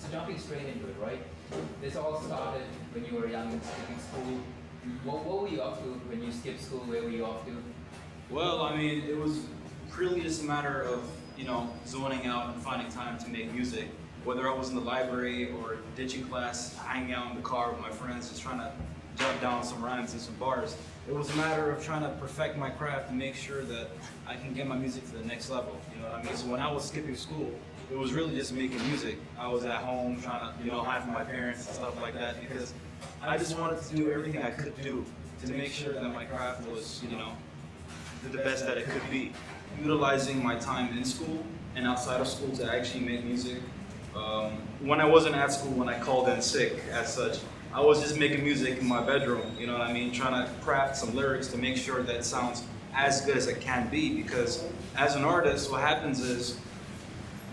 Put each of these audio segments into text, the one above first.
So jumping straight into it, right? This all started when you were young, skipping school. What were you up to when you skipped school? Where were you off to? Well, I mean, it was really just a matter of, zoning out and finding time to make music. Whether I was in the library or ditching class, hanging out in the car with my friends, just trying to jot down some rhymes and some bars. It was a matter of trying to perfect my craft and make sure that I can get my music to the next level. You know what I mean? So when I was skipping school, it was really just making music. I was at home trying to, hide from my parents and stuff like that because I just wanted to do everything I could do to make sure that my craft was, the best that it could be. Utilizing my time in school and outside of school to actually make music. When I wasn't at school, when I called in sick as such, I was just making music in my bedroom, you know what I mean? Trying to craft some lyrics to make sure that it sounds as good as it can be, because as an artist, what happens is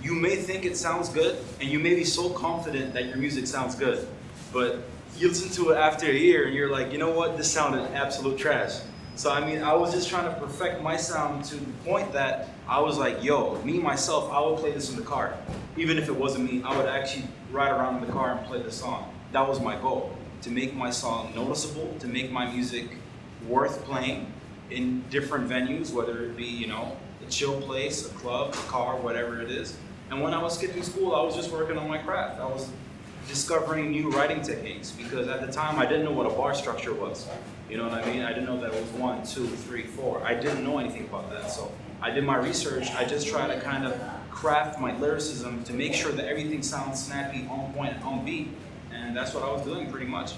you may think it sounds good and you may be so confident that your music sounds good, but you listen to it after a year and you're like, you know what, this sounded absolute trash. So I mean, I was just trying to perfect my sound to the point that I was like, yo, me, myself, I would play this in the car. Even if it wasn't me, I would actually ride around in the car and play the song. That was my goal, to make my song noticeable, to make my music worth playing in different venues, whether it be, a chill place, a club, a car, whatever it is. And when I was skipping school, I was just working on my craft. I was discovering new writing techniques because at the time I didn't know what a bar structure was. You know what I mean? I didn't know that it was 1, 2, 3, 4. I didn't know anything about that. So I did my research. I just tried to kind of craft my lyricism to make sure that everything sounds snappy, on point, and on beat. And that's what I was doing pretty much.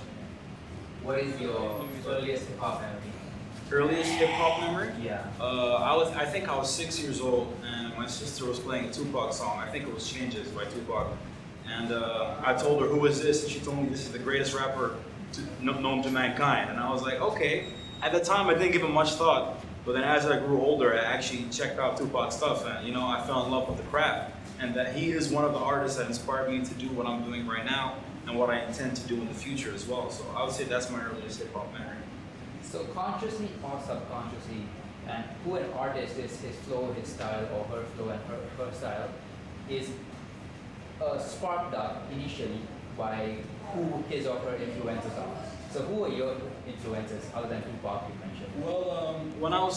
What is your earliest hip hop memory? Earliest hip hop memory? Yeah. I think I was 6 years old and my sister was playing a Tupac song. I think it was Changes by Tupac. And I told her, who is this? And she told me this is the greatest rapper known to mankind. And I was like, okay. At the time, I didn't give it much thought. But then as I grew older, I actually checked out Tupac's stuff. And, I fell in love with the craft. And that he is one of the artists that inspired me to do what I'm doing right now and what I intend to do in the future as well. So I would say that's my earliest hip hop memory. So consciously or subconsciously, and who an artist is, his flow, his style, or her flow and her style, is sparked up initially by who his or her influences are. So who are your influences other than Tupac you mentioned? Well, when I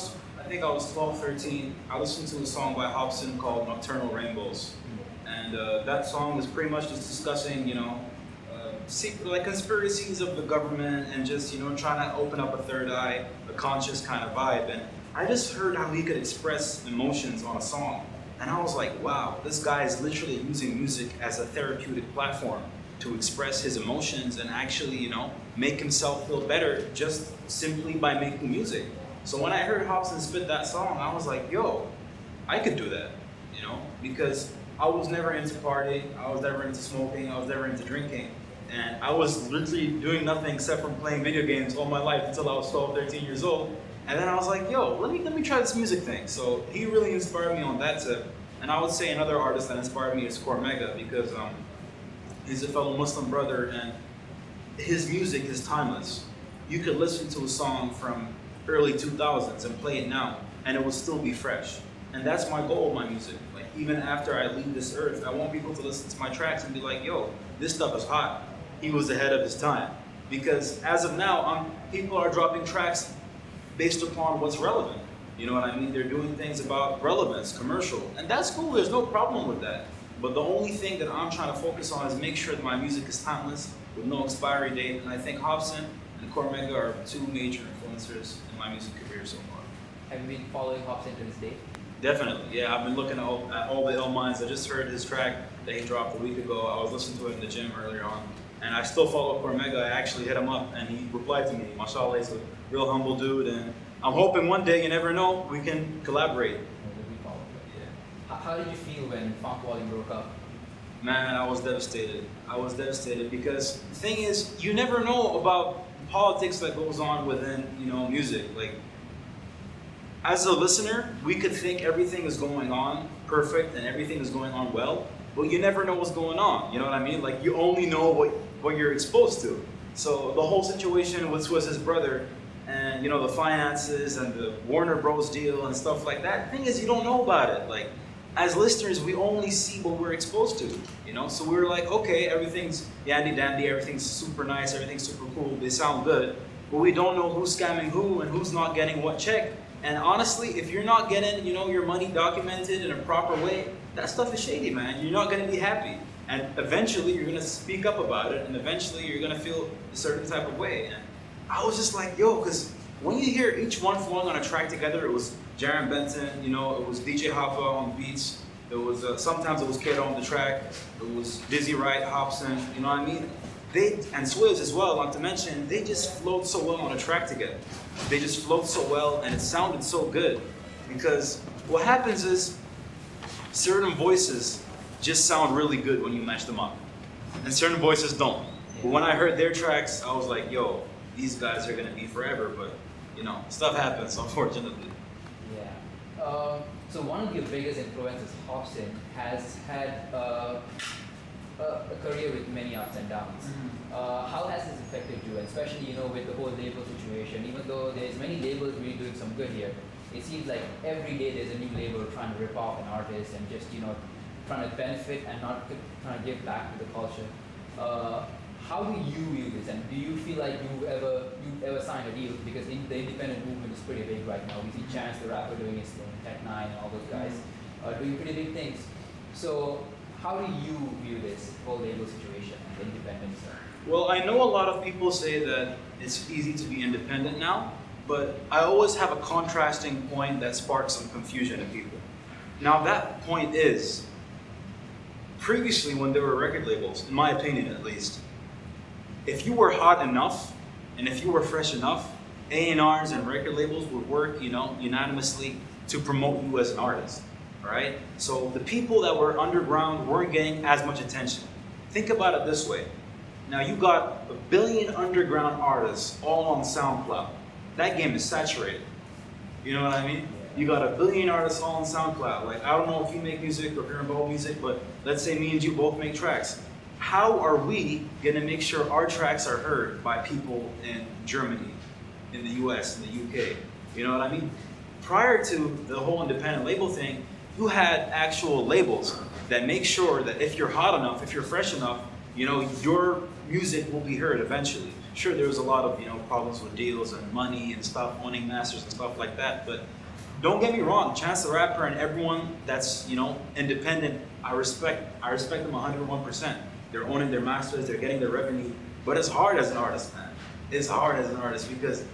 think I was 12, 13, I listened to a song by Hobson called Nocturnal Rainbows. And that song was pretty much just discussing, like conspiracies of the government and just, trying to open up a third eye, a conscious kind of vibe. And I just heard how he could express emotions on a song. And I was like, wow, this guy is literally using music as a therapeutic platform to express his emotions and actually, make himself feel better just simply by making music. So when I heard Hobson spit that song, I was like, yo, I could do that, because I was never into partying, I was never into smoking, I was never into drinking. And I was literally doing nothing except for playing video games all my life until I was 12, 13 years old. And then I was like, yo, let me try this music thing. So he really inspired me on that tip. And I would say another artist that inspired me is Cormega because he's a fellow Muslim brother and his music is timeless. You could listen to a song from early 2000s and play it now and it will still be fresh. And that's my goal with my music. Like even after I leave this earth, I want people to listen to my tracks and be like, yo, this stuff is hot. He was ahead of his time. Because as of now, people are dropping tracks based upon what's relevant. You know what I mean? They're doing things about relevance, commercial. And that's cool, there's no problem with that. But the only thing that I'm trying to focus on is make sure that my music is timeless with no expiry date. And I think Hobson and Cormega are two major influencers in my music career so far. Have you been following Hobson to this day? Definitely, yeah. I've been looking at all the Ill Minds. I just heard his track that he dropped a week ago. I was listening to it in the gym earlier on. And I still follow Cormega. I actually hit him up and he replied to me. Mashallah, he's a real humble dude. And I'm hoping one day, you never know, we can collaborate. Yeah. How did you feel when Funk Wally broke up? Man, I was devastated. I was devastated because the thing is, you never know about politics that goes on within, music. Like, as a listener, we could think everything is going on perfect and everything is going on well, but you never know what's going on. You know what I mean? Like, you only know what you're exposed to. So the whole situation was his brother and, the finances and the Warner Bros deal and stuff like that. The thing is, you don't know about it. Like, as listeners, we only see what we're exposed to, you know? So we're like, okay, everything's yandy dandy, everything's super nice, everything's super cool, they sound good, but we don't know who's scamming who and who's not getting what check. And honestly, if you're not getting, your money documented in a proper way, that stuff is shady, man. You're not gonna be happy. And eventually you're gonna speak up about it, and eventually you're gonna feel a certain type of way. And I was just like, yo, because when you hear each one flowing on a track together, it was Jaron Benton, it was DJ Hoffa on beats, it was sometimes it was Kato on the track, it was Dizzy Wright, Hobson, you know what I mean? And Swizz as well, not to mention, they just flowed so well on a track together. They just flowed so well, and it sounded so good. Because what happens is, certain voices just sound really good when you match them up. And certain voices don't. But when I heard their tracks, I was like, yo, these guys are gonna be forever, but stuff happens, unfortunately. Yeah. So one of your biggest influences, Hobson, has had a career with many ups and downs. How has this affected you, especially with the whole label situation? Even though there's many labels really doing some good here, it seems like every day there's a new label trying to rip off an artist and just trying to benefit and not trying to give back to the culture. How do you view this, and do you feel like you've ever signed a deal? Because the independent movement is pretty big right now. We see Chance the Rapper doing his thing, Tech N9ne and all those guys doing pretty big things. So how do you view this whole label situation and the independence? Well, I know a lot of people say that it's easy to be independent now, but I always have a contrasting point that sparks some confusion in people. Now that point is, previously when there were record labels, in my opinion at least, if you were hot enough and if you were fresh enough, A&Rs and record labels would work, unanimously to promote you as an artist, right? So the people that were underground weren't getting as much attention. Think about it this way. Now you got 1 billion underground artists all on SoundCloud. That game is saturated. You know what I mean? You got 1 billion artists all on SoundCloud. Like, I don't know if you make music or if you're involved in music, but let's say me and you both make tracks. How are we gonna make sure our tracks are heard by people in Germany, in the US, in the UK? You know what I mean? Prior to the whole independent label thing, you had actual labels that make sure that if you're hot enough, if you're fresh enough, your music will be heard eventually. Sure, there was a lot of problems with deals and money and stuff, owning masters and stuff like that, but don't get me wrong, Chance the Rapper and everyone that's independent, I respect them 101%. They're owning their masters, they're getting their revenue, but it's hard as an artist, man. It's hard as an artist because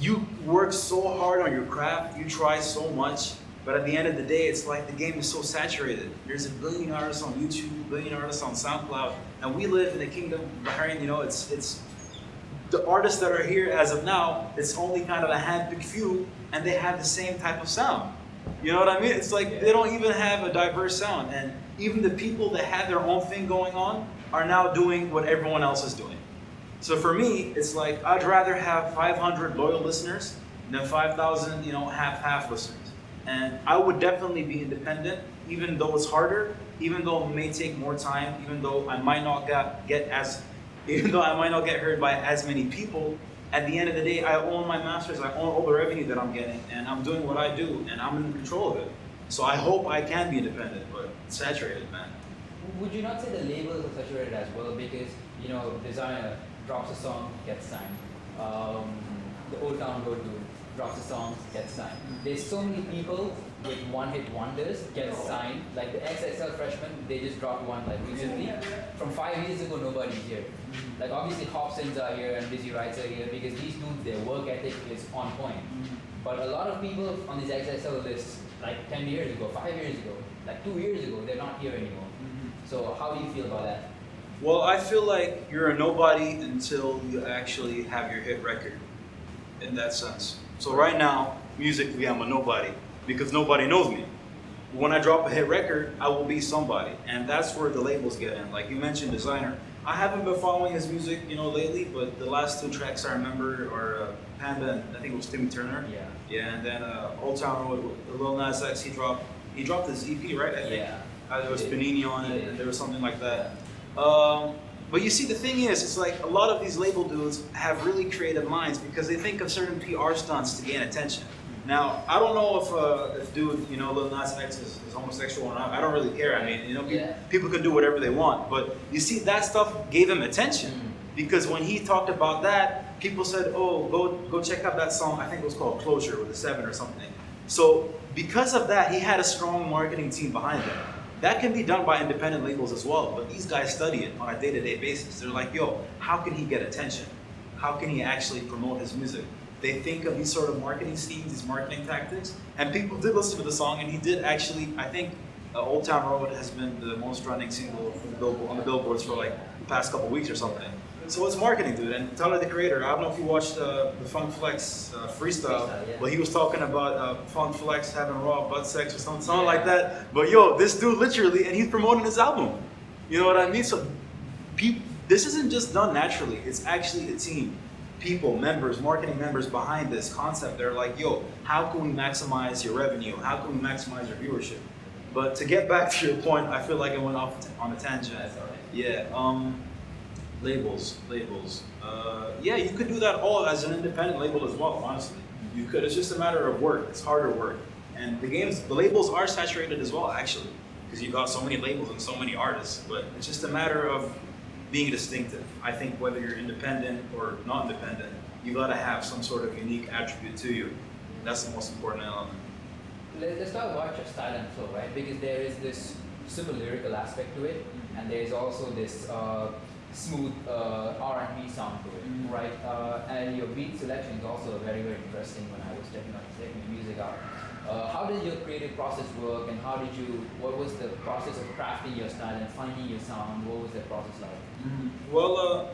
you work so hard on your craft, you try so much, but at the end of the day, it's like the game is so saturated. There's 1 billion artists on YouTube, 1 billion artists on SoundCloud, and we live in the kingdom of Bahrain. It's the artists that are here as of now, it's only kind of a handpicked few, and they have the same type of sound. You know what I mean? It's like they don't even have a diverse sound, and even the people that had their own thing going on are now doing what everyone else is doing. So for me, it's like I'd rather have 500 loyal listeners than 5,000, half-half listeners. And I would definitely be independent, even though it's harder, even though it may take more time, even though I might not get heard by as many people. At the end of the day, I own my masters, I own all the revenue that I'm getting, and I'm doing what I do, and I'm in control of it. So I hope I can be independent, but it's saturated, man. Would you not say the labels are saturated as well? Because, designer drops a song, gets signed. The Old Town Road dude drops a song, gets signed. There's so many people with one-hit wonders get signed. Like the XXL freshmen, they just dropped one recently. From 5 years ago, nobody's here. Like obviously Hobsons are here and Dizzy Wrights are here because these dudes, their work ethic is on point. But a lot of people on these XXL lists, like 10 years ago, 5 years ago, like 2 years ago, they're not here anymore. So how do you feel about that? Well, I feel like you're a nobody until you actually have your hit record, in that sense. So right now, musically, I'm a nobody because nobody knows me. When I drop a hit record, I will be somebody, and that's where the labels get in. Like you mentioned, designer. I haven't been following his music, lately, but the last 2 tracks I remember are Panda and I think it was Timmy Turner. Yeah. Yeah, and then Old Town Road, the Lil Nas X, he dropped his EP, right? I think. Yeah. There was Panini on it, and there was something like that. But you see, the thing is, it's like a lot of these label dudes have really creative minds because they think of certain PR stunts to gain attention. Now, I don't know if dude, Lil Nas X is homosexual or not. I don't really care. I mean, people can do whatever they want. But you see, that stuff gave him attention because when he talked about that, people said, "Oh, go check out that song. I think it was called Closure with a 7 or something." So because of that, he had a strong marketing team behind him. That can be done by independent labels as well, but these guys study it on a day-to-day basis. They're like, yo, how can he get attention? How can he actually promote his music? They think of these sort of marketing schemes, these marketing tactics, and people did listen to the song, and he did actually, I think, Old Town Road has been the most running single on the billboards for like the past couple weeks or something. So it's marketing, dude. And Tyler, the Creator, I don't know if you watched the Funk Flex freestyle, but he was talking about Funk Flex having raw butt sex or something like that. But yo, this dude literally, and he's promoting his album. You know what I mean? So this isn't just done naturally. It's actually a team. People, members, marketing members behind this concept. They're like, yo, how can we maximize your revenue? How can we maximize your viewership? But to get back to your point, I feel like I went off on a tangent. That's all right. Yeah. Labels. Yeah, you could do that all as an independent label as well, honestly. You could. It's just a matter of work. It's harder work. And the labels are saturated as well, actually, because you got so many labels and so many artists. But it's just a matter of being distinctive. I think whether you're independent or not independent, you gotta have some sort of unique attribute to you. That's the most important element. Let's talk about your style and flow, right? Because there is this super lyrical aspect to it, and there is also this smooth R&B sound to it, right? And your beat selection is also very, very interesting when I was checking your music out. How did your creative process work, and what was the process of crafting your style and finding your sound? What was that process like? Well,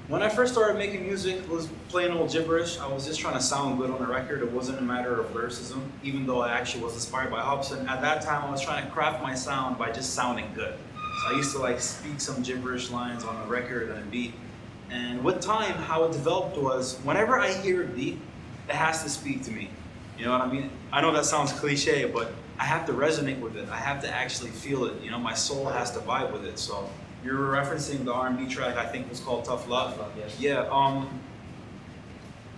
when I first started making music, it was plain old gibberish. I was just trying to sound good on the record. It wasn't a matter of lyricism, even though I actually was inspired by Hobson. At that time, I was trying to craft my sound by just sounding good. So I used to speak some gibberish lines on the record and a beat. And with time, how it developed was whenever I hear a beat, it has to speak to me. You know what I mean? I know that sounds cliche, but I have to resonate with it. I have to actually feel it. My soul has to vibe with it. So you're referencing the R&B track, I think was called Tough Love. Yes. Yeah.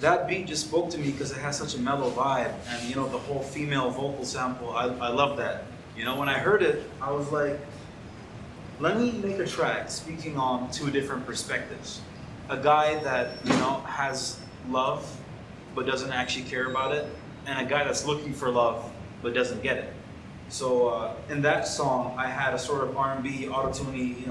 That beat just spoke to me because it has such a mellow vibe, and the whole female vocal sample. I love that. When I heard it, I was like, let me make a track speaking on two different perspectives. A guy that, has love but doesn't actually care about it, and a guy that's looking for love but doesn't get it. So in that song, I had a sort of R&B, auto-tuney,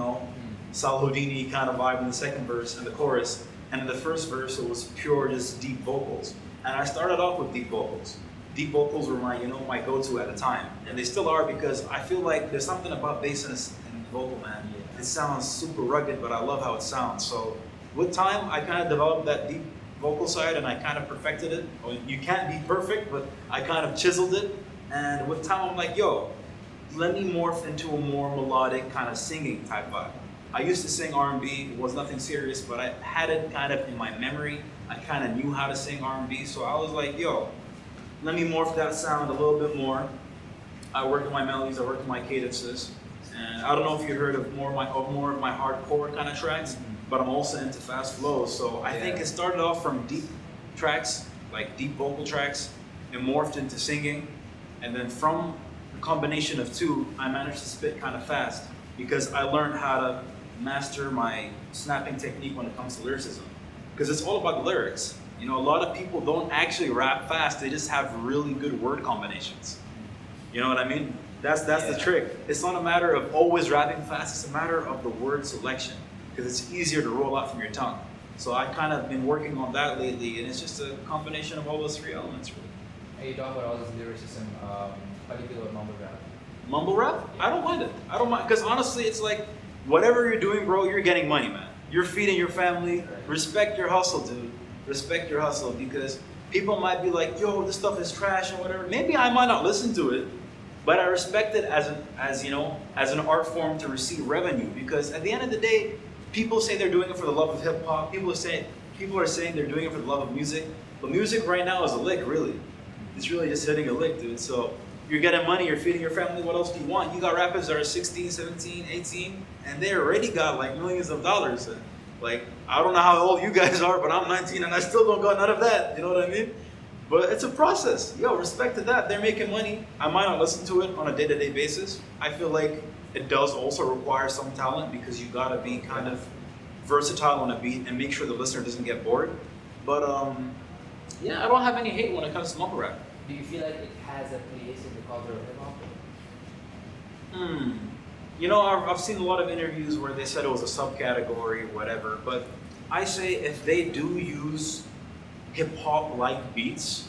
Sal Houdini kind of vibe in the second verse and the chorus. And in the first verse, it was pure, just deep vocals. And I started off with deep vocals. Deep vocals were my go-to at the time, and they still are because I feel like there's something about bass in the vocal, man. It sounds super rugged, but I love how it sounds. So with time, I kind of developed that deep vocal side, and I kind of perfected it. Well, you can't be perfect, but I kind of chiseled it. And with time, I'm like, yo, let me morph into a more melodic kind of singing type vibe. I used to sing R&B. It was nothing serious, but I had it kind of in my memory. I kind of knew how to sing R&B, so I was like, yo, let me morph that sound a little bit more. I worked on my melodies, I worked on my cadences. And I don't know if you heard of more of my hardcore kind of tracks, but I'm also into fast flows. So I think it started off from deep tracks, like deep vocal tracks, and morphed into singing. And then from the combination of two, I managed to spit kind of fast because I learned how to master my snapping technique when it comes to lyricism. Because it's all about the lyrics. A lot of people don't actually rap fast, they just have really good word combinations. You know what I mean? That's the trick. It's not a matter of always rapping fast, it's a matter of the word selection. Because it's easier to roll out from your tongue. So I kind of been working on that lately, and it's just a combination of all those three elements, really. And you talk about all this lyricism, how do you feel about mumble rap? Mumble rap? I don't mind it. I don't mind, because honestly, it's like, whatever you're doing, bro, you're getting money, man. You're feeding your family. Respect your hustle, dude. Respect your hustle, because people might be like, yo, this stuff is trash and whatever. Maybe I might not listen to it, but I respect it as an art form to receive revenue, because at the end of the day, people say they're doing it for the love of hip hop. People are saying they're doing it for the love of music, but music right now is a lick, really. It's really just hitting a lick, dude. So you're getting money, you're feeding your family, what else do you want? You got rappers that are 16, 17, 18, and they already got millions of dollars. And, I don't know how old you guys are, but I'm 19 and I still don't got none of that, you know what I mean? But it's a process. Yo, respect to that. They're making money. I might not listen to it on a day-to-day basis. I feel like it does also require some talent because you gotta be kind of versatile on a beat and make sure the listener doesn't get bored. But yeah, I don't have any hate when it comes to mumble rap. Do you feel like it has a place in the culture of hip hop? You know, I've seen a lot of interviews where they said it was a subcategory, whatever. But I say if they do use hip hop like beats,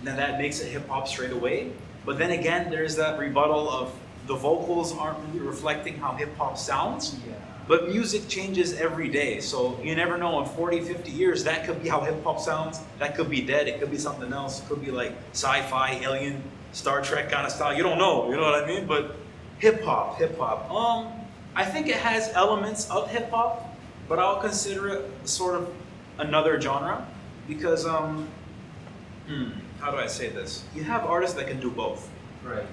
then that makes it hip hop straight away. But then again, there's that rebuttal of the vocals aren't really reflecting how hip hop sounds. Yeah. But music changes every day, so you never know, in 40, 50 years, that could be how hip hop sounds. That could be dead, it could be something else. It could be like sci-fi, alien, Star Trek kind of style. You don't know what I mean? But hip hop. I think it has elements of hip hop, but I'll consider it sort of another genre because, how do I say this? You have artists that can do both. Right.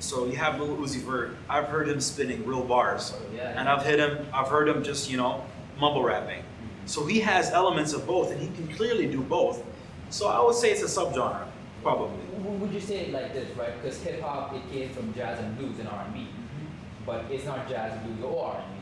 So you have Lil Uzi Vert. I've heard him spitting real bars, Oh, yeah. and I've heard him just mumble rapping. So he has elements of both, and he can clearly do both. So I would say it's a subgenre, probably. Would you say it like this, right? Because hip hop, it came from jazz and blues and R&B, but it's not jazz, blues, or R&B.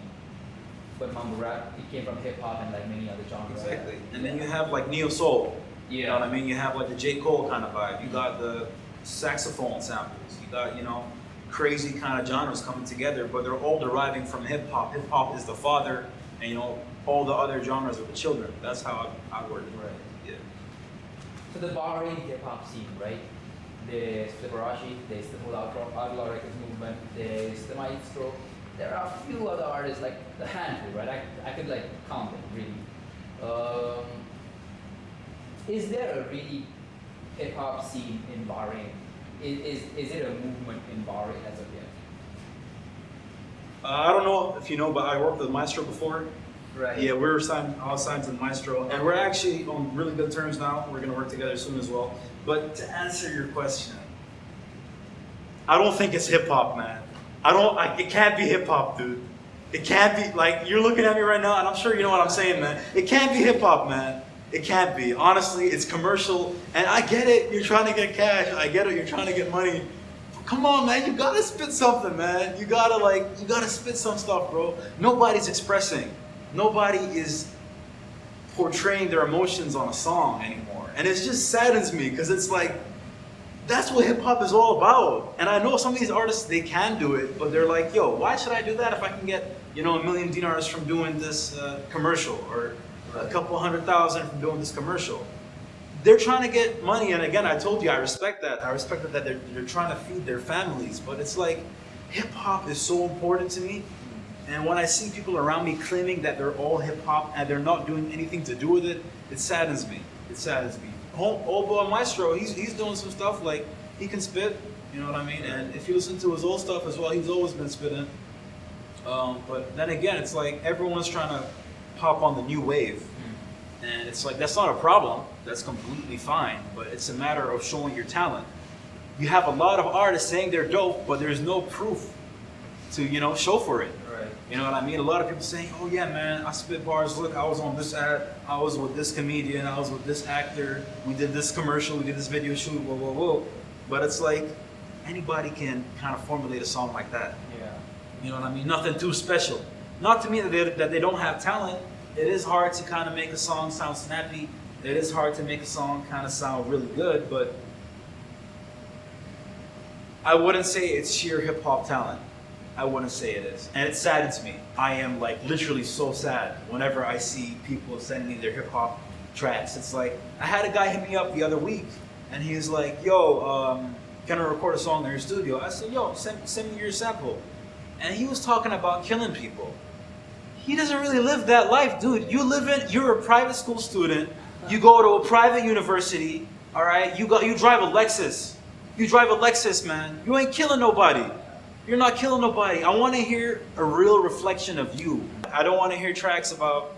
But mumble rap, it came from hip hop and like many other genres. Exactly. And then you have like neo soul. You know what I mean? You have like the J. Cole kind of vibe. You got the saxophone samples. You got, crazy kind of genres coming together, but they're all deriving from hip hop. Hip hop is the father, and all the other genres are the children. That's how I word it. Right. Yeah. So the Bahraini hip hop scene, right? There's Fliperashi, there's the whole Outlaw Records movement, there's the Maestro. There are a few other artists, like the handful, right? I could like count them really. Is there a really hip hop scene in Bahrain? Is it a movement in Bahrain as of yet? I don't know if you know, but I worked with Maestro before. Right. Yeah, I was signed to Maestro, and we're actually on really good terms now. We're gonna work together soon as well. But to answer your question, I don't think it's hip hop, man. It can't be hip hop, dude. It can't be, like, you're looking at me right now, and I'm sure you know what I'm saying, man. It can't be hip hop, man. It can't be. Honestly, it's commercial, and I get it. You're trying to get cash. I get it. You're trying to get money. Come on, man. You gotta spit something, man. You gotta spit some stuff, bro. Nobody's expressing. Nobody is portraying their emotions on a song anymore. And it just saddens me, because it's like, that's what hip hop is all about. And I know some of these artists, they can do it, but they're like, yo, why should I do that if I can get, a million dinars from doing this commercial, or a couple $100,000 from doing this commercial? They're trying to get money, and again, I told you, I respect that. I respect that they're trying to feed their families, but it's like, hip hop is so important to me. And when I see people around me claiming that they're all hip hop and they're not doing anything to do with it, it saddens me. It saddens me. Old boy Maestro, he's doing some stuff, like, he can spit, you know what I mean? And if you listen to his old stuff as well, he's always been spitting. But then again, it's like everyone's trying to hop on the new wave. And it's like, that's not a problem. That's completely fine. But it's a matter of showing your talent. You have a lot of artists saying they're dope, but there's no proof to, show for it. Right. You know what I mean? A lot of people saying, oh yeah, man, I spit bars. Look, I was on this ad. I was with this comedian. I was with this actor. We did this commercial. We did this video shoot. Whoa, whoa, whoa. But it's like, anybody can kind of formulate a song like that. Yeah. You know what I mean? Nothing too special. Not to mean that they don't have talent. It is hard to kind of make a song sound snappy. It is hard to make a song kind of sound really good, but I wouldn't say it's sheer hip hop talent. I wouldn't say it is. And it saddens me. I am like literally so sad whenever I see people sending me their hip hop tracks. It's like, I had a guy hit me up the other week and he was like, yo, can I record a song in your studio? I said, yo, send me your sample. And he was talking about killing people. He doesn't really live that life, dude. You're a private school student. You go to a private university, all right? You drive a Lexus. You drive a Lexus, man. You ain't killing nobody. You're not killing nobody. I want to hear a real reflection of you. I don't want to hear tracks about,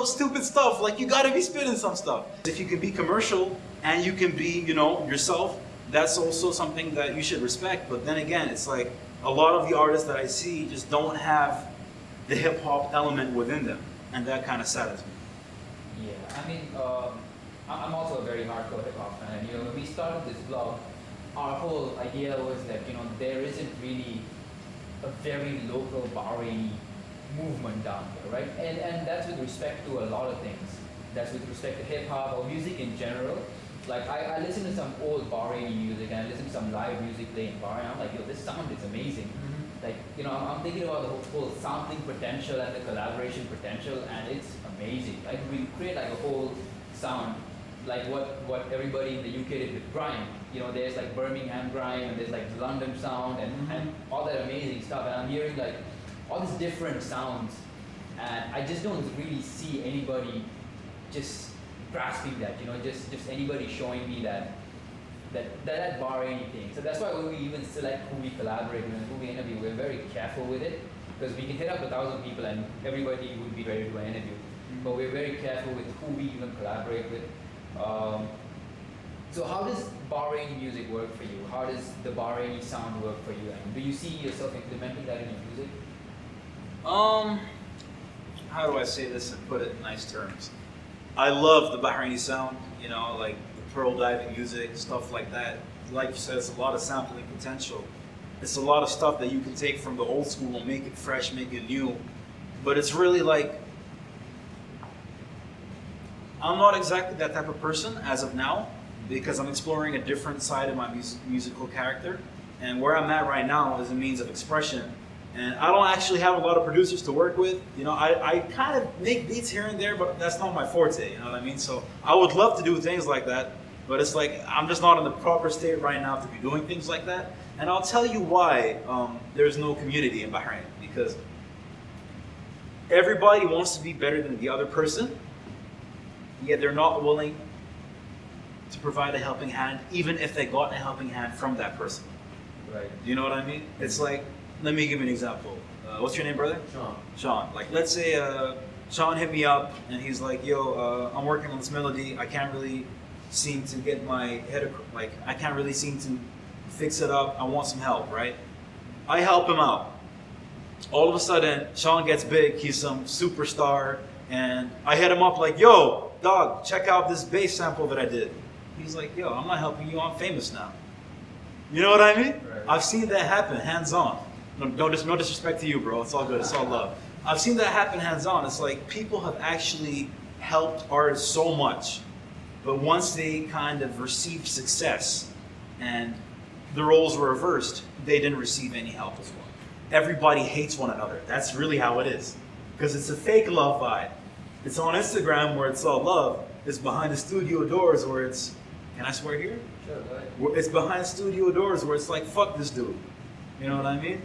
stupid stuff. Like, you got to be spitting some stuff. If you can be commercial and you can be, yourself, that's also something that you should respect. But then again, it's like a lot of the artists that I see just don't have the hip hop element within them, and that kind of saddens me. Yeah, I mean, I'm also a very hardcore hip hop fan. And you know, when we started this blog, our whole idea was that you know there isn't really a very local Bahraini movement down here, right? And that's with respect to a lot of things. That's with respect to hip hop or music in general. Like I listen to some old Bahraini music and I listen to some live music playing in Bahrain. I'm like, yo, this sound is amazing. Like, you know, I'm thinking about the whole sampling potential and the collaboration potential, and it's amazing. Like we create like a whole sound, like what everybody in the UK did with grime. You know, there's like Birmingham grime and there's like London sound and all that amazing stuff. And I'm hearing like all these different sounds, and I just don't really see anybody just grasping that. You know, just anybody showing me that Bahraini thing. So that's why when we even select who we collaborate with and who we interview, we're very careful with it, because we can hit up 1,000 people and everybody would be ready to do an interview. But we're very careful with who we even collaborate with. So how does Bahraini music work for you? How does the Bahraini sound work for you? And do you see yourself implementing that in your music? How do I say this and put it in nice terms? I love the Bahraini sound, you know, like the pearl diving music, stuff like that. Like you said, it's a lot of sampling potential. It's a lot of stuff that you can take from the old school and make it fresh, make it new. But it's really like, I'm not exactly that type of person as of now, because I'm exploring a different side of my musical character. And where I'm at right now is a means of expression. And I don't actually have a lot of producers to work with. You know, I kind of make beats here and there, but that's not my forte, you know what I mean? So I would love to do things like that, but it's like I'm just not in the proper state right now to be doing things like that. And I'll tell you why there's no community in Bahrain, because everybody wants to be better than the other person, yet they're not willing to provide a helping hand, even if they got a helping hand from that person. Right. Do you know what I mean? It's like, let me give you an example. What's your name, brother? Sean. Sean. Like, let's say Sean hit me up and he's like, yo, I'm working on this melody. I can't really seem to get my head, like, I can't really seem to fix it up. I want some help, right? I help him out. All of a sudden, Sean gets big. He's some superstar. And I hit him up like, yo, dog, check out this bass sample that I did. He's like, yo, I'm not helping you. I'm famous now. You know what I mean? Right. I've seen that happen hands on. No disrespect to you, bro. It's all good. It's all love. I've seen that happen hands on. It's like people have actually helped artists so much, but once they kind of received success and the roles were reversed, they didn't receive any help as well. Everybody hates one another. That's really how it is, because it's a fake love vibe. It's on Instagram where it's all love. It's behind the studio doors where it's, can I swear here? Sure, go ahead. It's behind studio doors where it's like, fuck this dude. You know what I mean?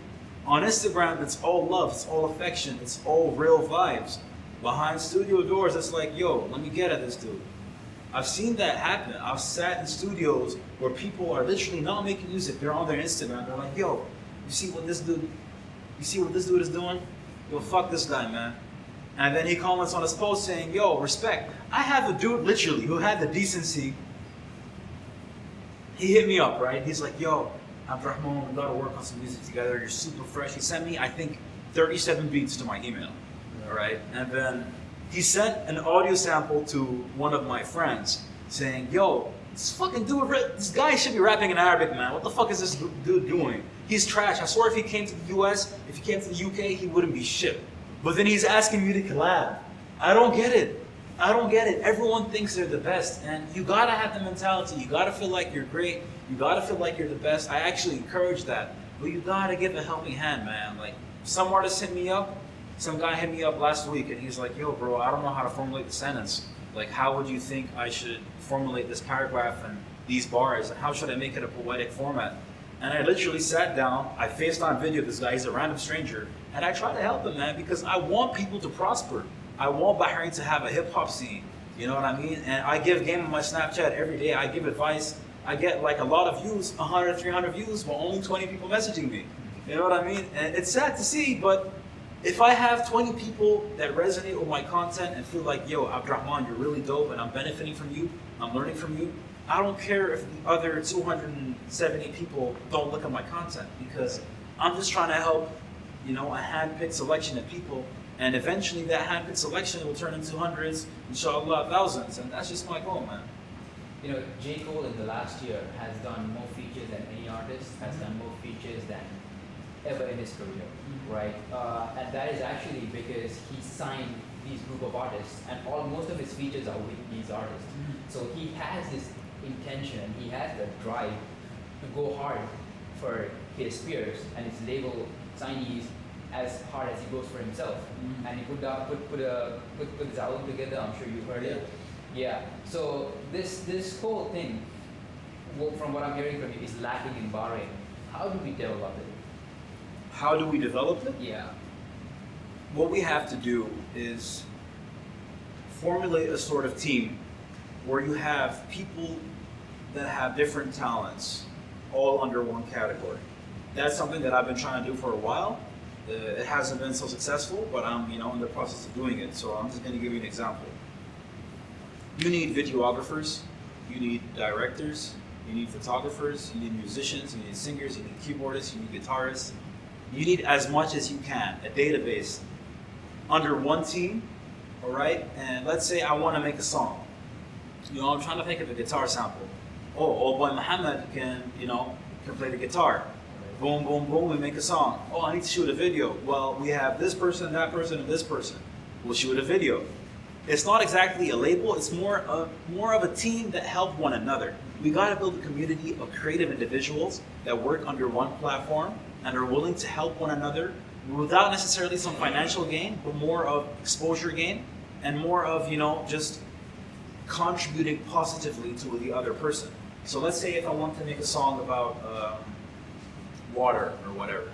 On Instagram, it's all love, it's all affection, it's all real vibes. Behind studio doors, it's like, yo, let me get at this dude. I've seen that happen. I've sat in studios where people are literally not making music. They're on their Instagram. They're like, yo, you see what this dude is doing? Yo, fuck this guy, man. And then he comments on his post saying, yo, respect. I have a dude literally who had the decency. He hit me up, right? He's like, yo, Abdurrahman, we gotta work on some music together. You're super fresh. He sent me, I think, 37 beats to my email, all right? And then he sent an audio sample to one of my friends saying, yo, this fucking dude, this guy should be rapping in Arabic, man. What the fuck is this dude doing? He's trash. I swear if he came to the US, if he came to the UK, he wouldn't be shit. But then he's asking me to collab. I don't get it. I don't get it. Everyone thinks they're the best, and you gotta have the mentality. You gotta feel like you're great. You gotta feel like you're the best. I actually encourage that, but you gotta give a helping hand, man. Like, some artist hit me up. Some guy hit me up last week, and he's like, yo, bro, I don't know how to formulate the sentence. Like, how would you think I should formulate this paragraph and these bars, and how should I make it a poetic format? And I literally sat down, I FaceTime video this guy, he's a random stranger, and I try to help him, man, because I want people to prosper. I want Bahrain to have a hip hop scene, you know what I mean? And I give game on my Snapchat every day, I give advice. I get like a lot of views, 100, 300 views, but only 20 people messaging me. You know what I mean? And it's sad to see, but if I have 20 people that resonate with my content and feel like, yo, Abdurrahman, you're really dope and I'm benefiting from you, I'm learning from you, I don't care if the other 270 people don't look at my content, because I'm just trying to help, you know, a hand-picked selection of people, and eventually that hand-picked selection will turn into hundreds, inshallah, thousands, and that's just my goal, man. you know, J. Cole in the last year has done more features than any artist, has done more features than ever in his career, right? And that is actually because he signed these group of artists, and most of his features are with these artists. So he has this intention, he has the drive to go hard for his peers and his label signees as hard as he goes for himself. And he put this album together. I'm sure you've heard it. Yeah. So this whole thing, from what I'm hearing from you, is lacking in Bahrain. How do we develop it? How do we develop it? Yeah. What we have to do is formulate a sort of team where you have people that have different talents all under one category. That's something that I've been trying to do for a while. It hasn't been so successful, but I'm in the process of doing it. So I'm just going to give you an example. You need videographers, you need directors, you need photographers, you need musicians, you need singers, you need keyboardists, you need guitarists. You need as much as you can, a database under one team, all right? And let's say I want to make a song. I'm trying to think of a guitar sample. Oh, old boy Muhammad can play the guitar. Boom, boom, boom, we make a song. Oh, I need to shoot a video. Well, we have this person, that person, and this person. We'll shoot a video. It's not exactly a label, it's more of a team that help one another. We gotta build a community of creative individuals that work under one platform and are willing to help one another without necessarily some financial gain, but more of exposure gain and more of, just contributing positively to the other person. So let's say if I want to make a song about water or whatever,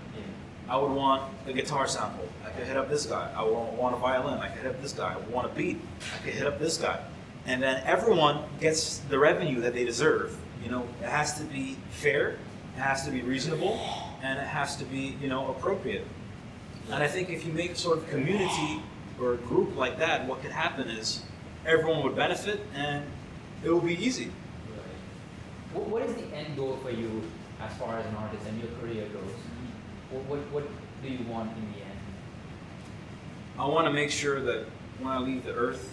I would want a guitar sample. I could hit up this guy. I want a violin. I could hit up this guy. I want a beat. I could hit up this guy. And then everyone gets the revenue that they deserve. It has to be fair, it has to be reasonable, and it has to be, appropriate. And I think if you make a sort of community or a group like that, what could happen is everyone would benefit and it will be easy. Right. What is the end goal for you as far as an artist and your career goes? What do you want in the end? I want to make sure that when I leave the earth,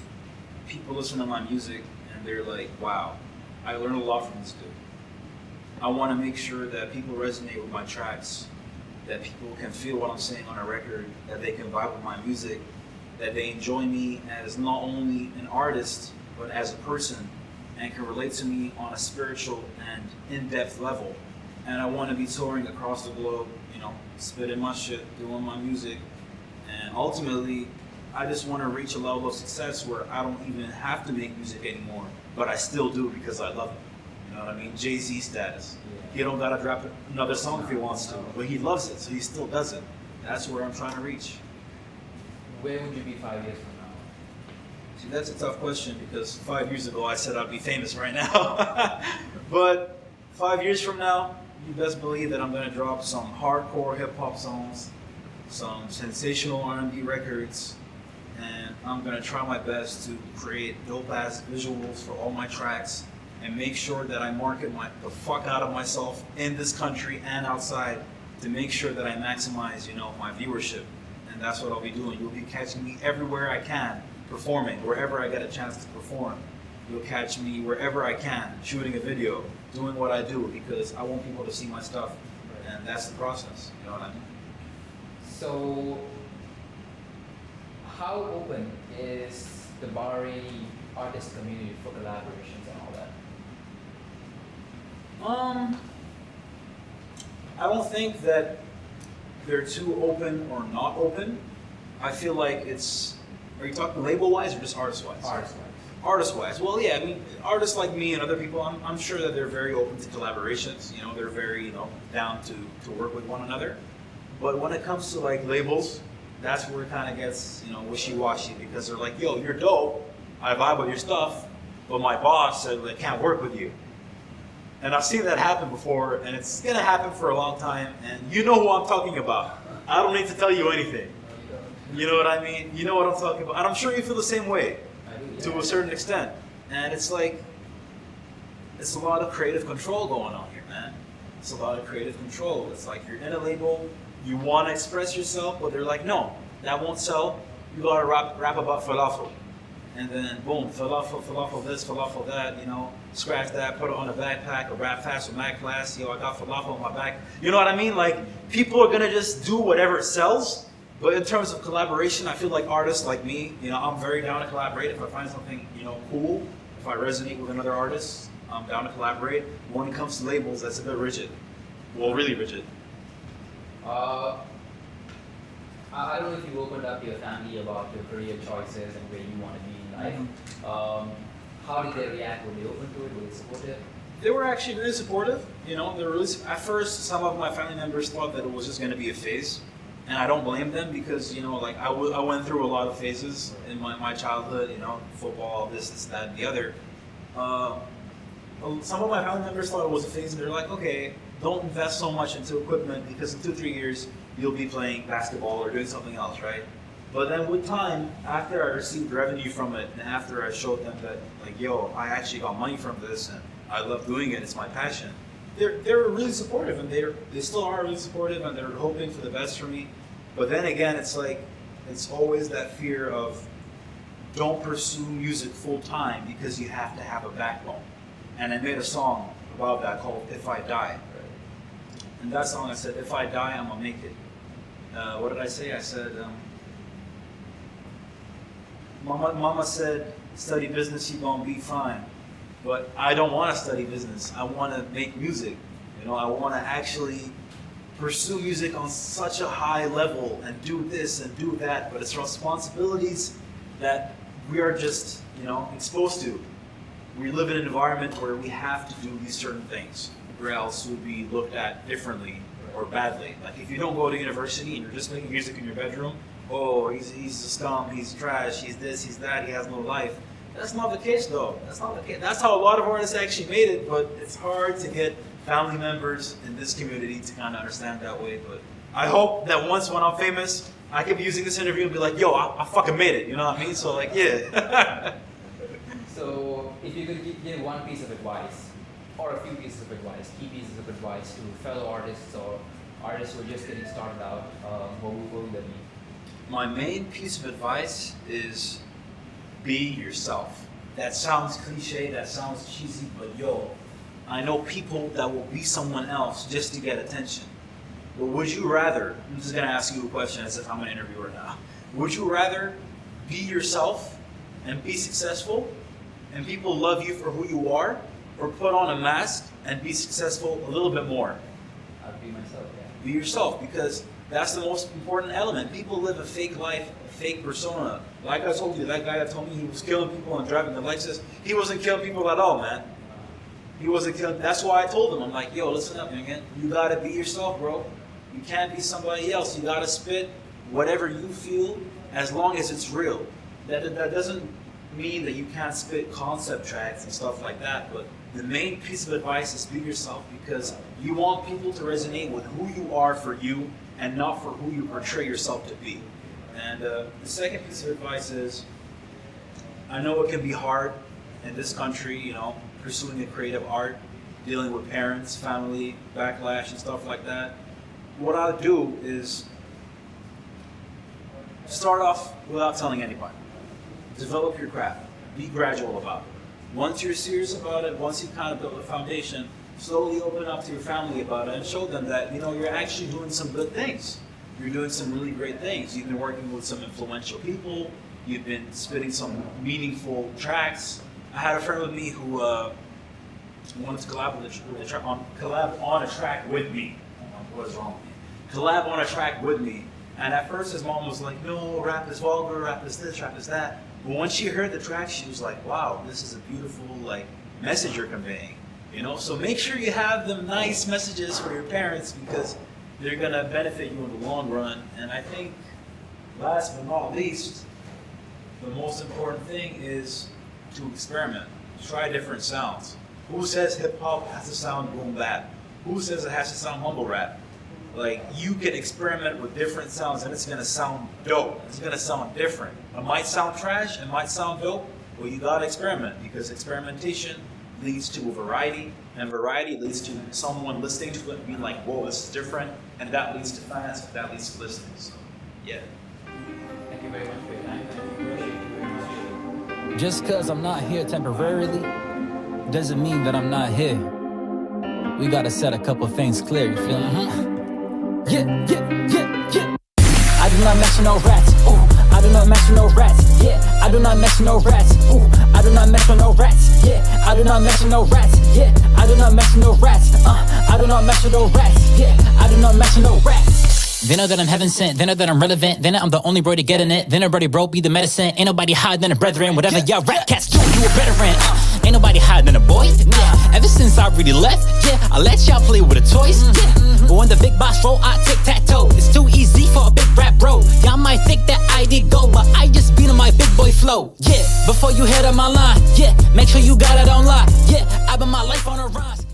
people listen to my music and they're like, wow, I learned a lot from this dude. I want to make sure that people resonate with my tracks, that people can feel what I'm saying on a record, that they can vibe with my music, that they enjoy me as not only an artist, but as a person, and can relate to me on a spiritual and in-depth level. And I want to be touring across the globe, spitting my shit, doing my music, and ultimately, I just want to reach a level of success where I don't even have to make music anymore, but I still do because I love it. You know what I mean? Jay-Z status. He don't gotta drop another song if he wants to, but he loves it, so he still does it. That's where I'm trying to reach. Where would you be 5 years from now? See, that's a tough question because 5 years ago I said I'd be famous right now. But 5 years from now, you best believe that I'm gonna drop some hardcore hip hop songs, some sensational R&B records, and I'm gonna try my best to create dope ass visuals for all my tracks and make sure that I market the fuck out of myself in this country and outside to make sure that I maximize, my viewership. And that's what I'll be doing. You'll be catching me everywhere I can, performing, wherever I get a chance to perform. You'll catch me wherever I can, shooting a video, doing what I do, because I want people to see my stuff. And that's the process, you know what I mean? So, how open is the Bahraini artist community for collaborations and all that? I don't think that they're too open or not open. I feel like are you talking label-wise or just artist-wise? Artist-wise. Artist-wise, well, yeah, I mean, artists like me and other people, I'm sure that they're very open to collaborations. They're very, down to work with one another. But when it comes to like labels, that's where it kind of gets, wishy-washy because they're like, yo, you're dope, I vibe with your stuff, but my boss said I can't work with you. And I've seen that happen before, and it's gonna happen for a long time, and you know who I'm talking about. I don't need to tell you anything. You know what I mean? You know what I'm talking about. And I'm sure you feel the same way, to a certain extent. And it's like, it's a lot of creative control going on here, man. It's a lot of creative control. It's like you're in a label, you want to express yourself, but they're like, no, that won't sell. You gotta rap about falafel. and then boom, falafel this, falafel that, you know, scratch that, put it on a backpack, or rap fast with Mac class, yo, I got falafel on my back. You know what I mean? Like, people are gonna just do whatever sells, but in terms of collaboration, I feel like artists like me, you know, I'm very down to collaborate. If I find something, you know, cool, if I resonate with another artist, I'm down to collaborate. When it comes to labels, that's a bit rigid. Well, really rigid. I don't know if you opened up to your family about your career choices and where you want to be in life. How did they react? Were they open to it? Were they supportive? They were actually really supportive. You know, they were really, at first, some of my family members thought that it was just going to be a phase. And I don't blame them because, you know, like I went through a lot of phases in my childhood, you know, football, this, that, and the other. Some of my family members thought it was a phase, and they're like, okay, don't invest so much into equipment because in 2-3 years, you'll be playing basketball or doing something else, right? But then with time, after I received revenue from it, and after I showed them that, like, yo, I actually got money from this, and I love doing it, it's my passion, they were really supportive, and they still are really supportive, and they're hoping for the best for me. But then again, it's like, it's always that fear of don't pursue music full time because you have to have a backbone. And I made a song about that called If I Die. And that song I said, if I die, I'm gonna make it. What did I say? I said, Mama said, study business, you gonna be fine. But I don't wanna study business. I wanna make music. You know, I wanna actually pursue music on such a high level and do this and do that. But it's responsibilities that we are just, you know, exposed to. We live in an environment where we have to do these certain things, or else we'll be looked at differently or badly. Like if you don't go to university and you're just making music in your bedroom, oh, he's a scum, he's trash, he's this, he's that, he has no life. That's not the case though. That's not the case. That's how a lot of artists actually made it, but it's hard to get family members in this community to kind of understand that way. But I hope that once when I'm famous, I can be using this interview and be like, yo, I fucking made it, you know what I mean? So like, yeah. So if you could give one piece of advice, or a few pieces of advice, key pieces of advice to fellow artists or artists who are just getting started out, what would that be? My main piece of advice is be yourself. That sounds cliche, that sounds cheesy, but yo, I know people that will be someone else just to get attention. But would you rather, I'm just gonna ask you a question as if I'm an interviewer now. Would you rather be yourself and be successful and people love you for who you are, or put on a mask and be successful a little bit more? I'd be myself, yeah. Be yourself, because that's the most important element. People live a fake life, a fake persona. Like I told you, that guy that told me he was killing people and driving the Lexus, he wasn't killing people at all, man. He wasn't killing. That's why I told him, I'm like, yo, listen up, man. You gotta be yourself, bro. You can't be somebody else. You gotta spit whatever you feel, as long as it's real. That doesn't mean that you can't spit concept tracks and stuff like that, but the main piece of advice is be yourself, because you want people to resonate with who you are for you and not for who you portray yourself to be. And the second piece of advice is, I know it can be hard in this country, you know, pursuing a creative art, dealing with parents, family, backlash and stuff like that. What I do is start off without telling anybody. Develop your craft. Be gradual about it. Once you're serious about it, once you kind of build a foundation, slowly open up to your family about it and show them that, you know, you're actually doing some good things. You're doing some really great things. You've been working with some influential people. You've been spitting some meaningful tracks. I had a friend with me who wanted to collab on a track with me. What is wrong with me? Collab on a track with me. And at first his mom was like, no, rap is vulgar, rap is this, rap is that. But once she heard the track, she was like, wow, this is a beautiful like message you're conveying. You know, so make sure you have them nice messages for your parents, because they're gonna benefit you in the long run. And I think, last but not least, the most important thing is to experiment. Try different sounds. Who says hip hop has to sound boom bap? Who says it has to sound mumble rap? Like, you can experiment with different sounds and it's gonna sound dope. It's gonna sound different. It might sound trash, it might sound dope, but you gotta experiment, because experimentation leads to a variety, and variety leads to someone listening to it and being like, whoa, this is different, and that leads to fans, and that leads to listening. So, yeah. Thank you very much for your time. I appreciate you very much. Just cause I'm not here temporarily doesn't mean that I'm not here. We gotta set a couple things clear, you feel me? Yeah. I do not mess with no rats, ooh. I do not mess with no rats, yeah. I do not mess with no rats, ooh. I do not mess with no rats, yeah. I do not mess with no rats, yeah. I do not mess with no rats, I do not mess with no rats, yeah. I do not mess with no rats. They know that I'm heaven sent, they know that I'm relevant, they know I'm the only bro to get in it. Then nobody bro be the medicine, ain't nobody higher than a brethren. Whatever y'all rap cats do, you a veteran. Ain't nobody higher than a boy, yeah. Ever since I really left, yeah, I let y'all play with the toys, yeah. But when the big boss roll, I tic-tac-toe. It's too easy for a big rap bro. Y'all might think that I did go, but I just beat on my big boy flow, yeah. Before you head up my line, yeah, make sure you got it on lock, yeah. I been my life on a rise.